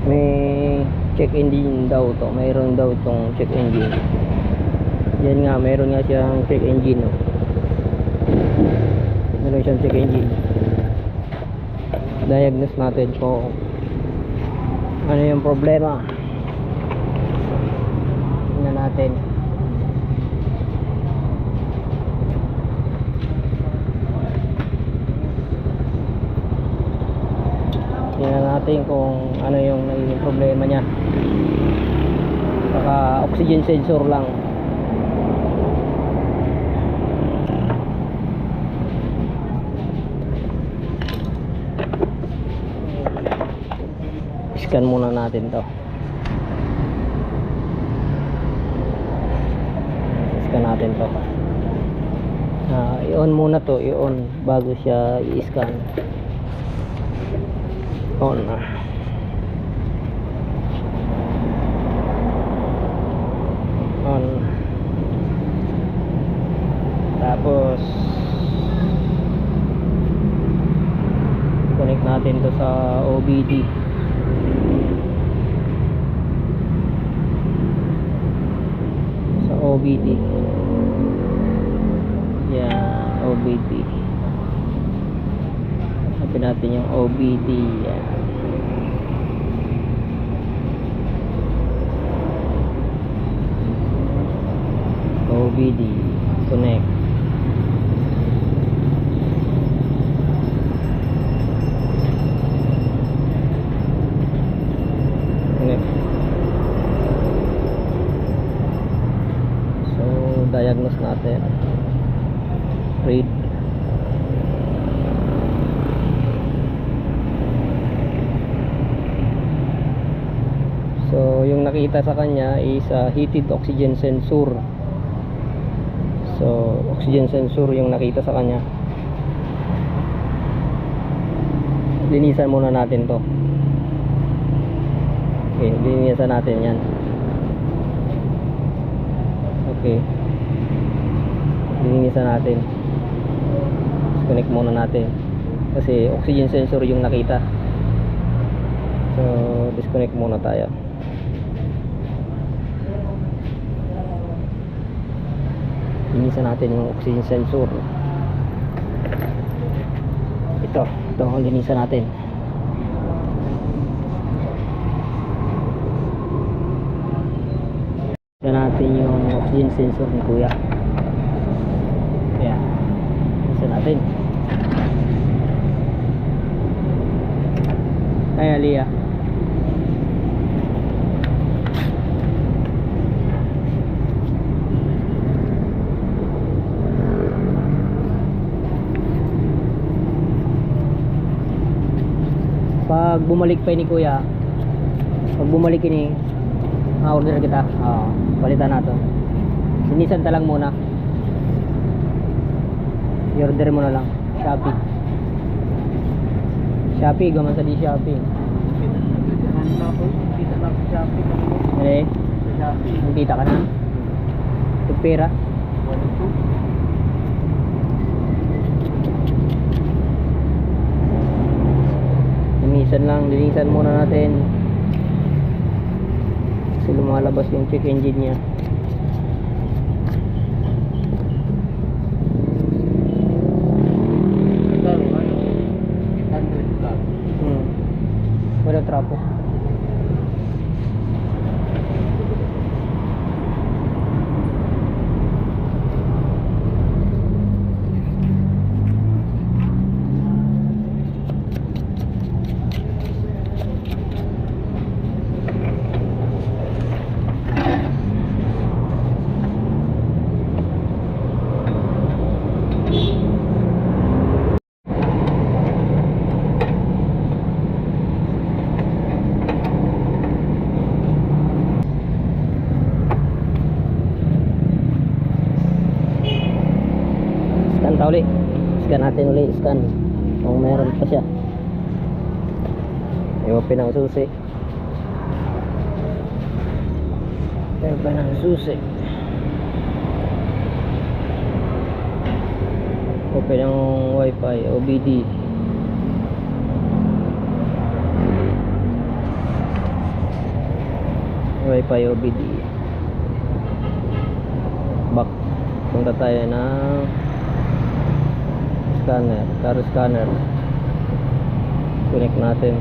may check engine daw to, mayroon daw tong check engine. Yan nga, mayroon nga siyang check engine, no? Meron siyang check engine. Diagnose natin kung ano yung problema. Tingnan natin. Tingnan natin kung ano yung naging problema niya. Saka oxygen sensor lang. Scan muna natin to. Scan natin to. I-on muna to, i-on bago siya i-scan. On na. On. Tapos connect natin to sa OBD. Sa OBD. Yan, OBD. Hanapin natin yung OBD. Yan. OBD connect. Connect. So diagnose natin. Read. So yung nakita sa kanya is heated oxygen sensor. So oxygen sensor yung nakita sa kanya. Linisan muna natin to. Okay, linisan natin yan. Okay, linisan natin. Disconnect muna natin kasi oxygen sensor yung nakita. So disconnect muna tayo. Linisan natin yung oxygen sensor. Ito ang linisan natin. Linisan natin yung oxygen sensor ni kuya. Ayan, linisan natin. Kaya Lia, pag bumalik pa ni kuya, pag bumalik ini, order kita. Palitan na to. Sinisan ta lang muna. I-order mo na lang. Shopee gaman sa di Shopee. Eh, kita ka na? Tupira. Linisan muna natin kasi lumalabas yung check engine nya. Wala trapo. Scan ulit. Scan natin ulit. Scan kung meron pa siya. I-open ang susi. I-open ang susi. Open ang wifi, OBD. Wi-Fi OBD. Back. Punta tayo ng scanner, car scanner. Connect natin.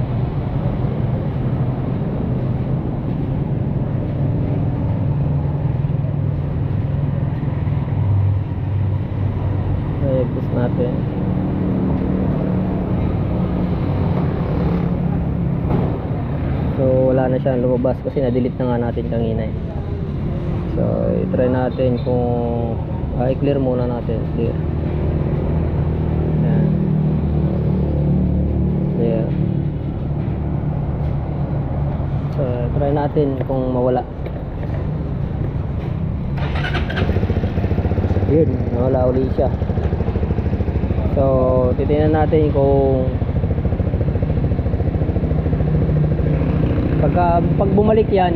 I-test natin. So wala na siyang lumabas kasi na-delete na nga natin kanina eh. So i-try natin kung i-clear muna natin. Clear. Yan. Clear. So try natin kung mawala. Yun, nawala uli siya. So titingnan natin kung pag bumalik yan,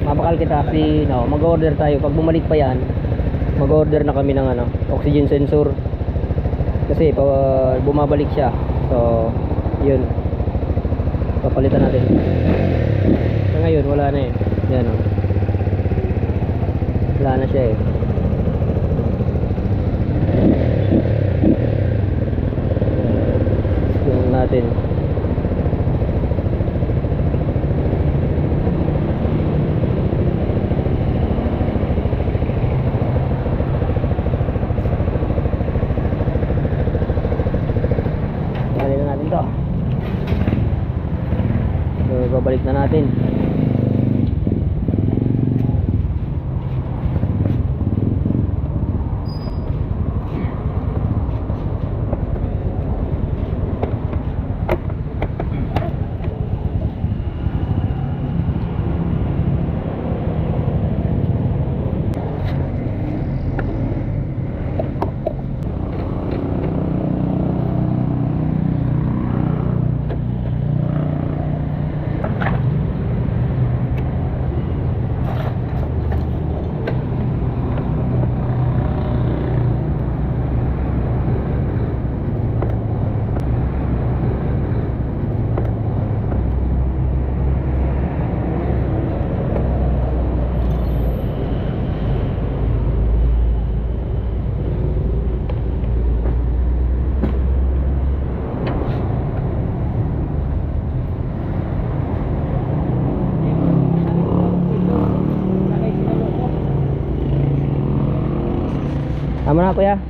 mapakal kita kasi mag-order tayo. Pag bumalik pa yan, mag-order na kami ng oxygen sensor kasi bumabalik siya. So yun, papalitan natin. So ngayon wala na eh. Yan wala na siya eh. Tingnan natin. So babalik na natin. Tama na kuya.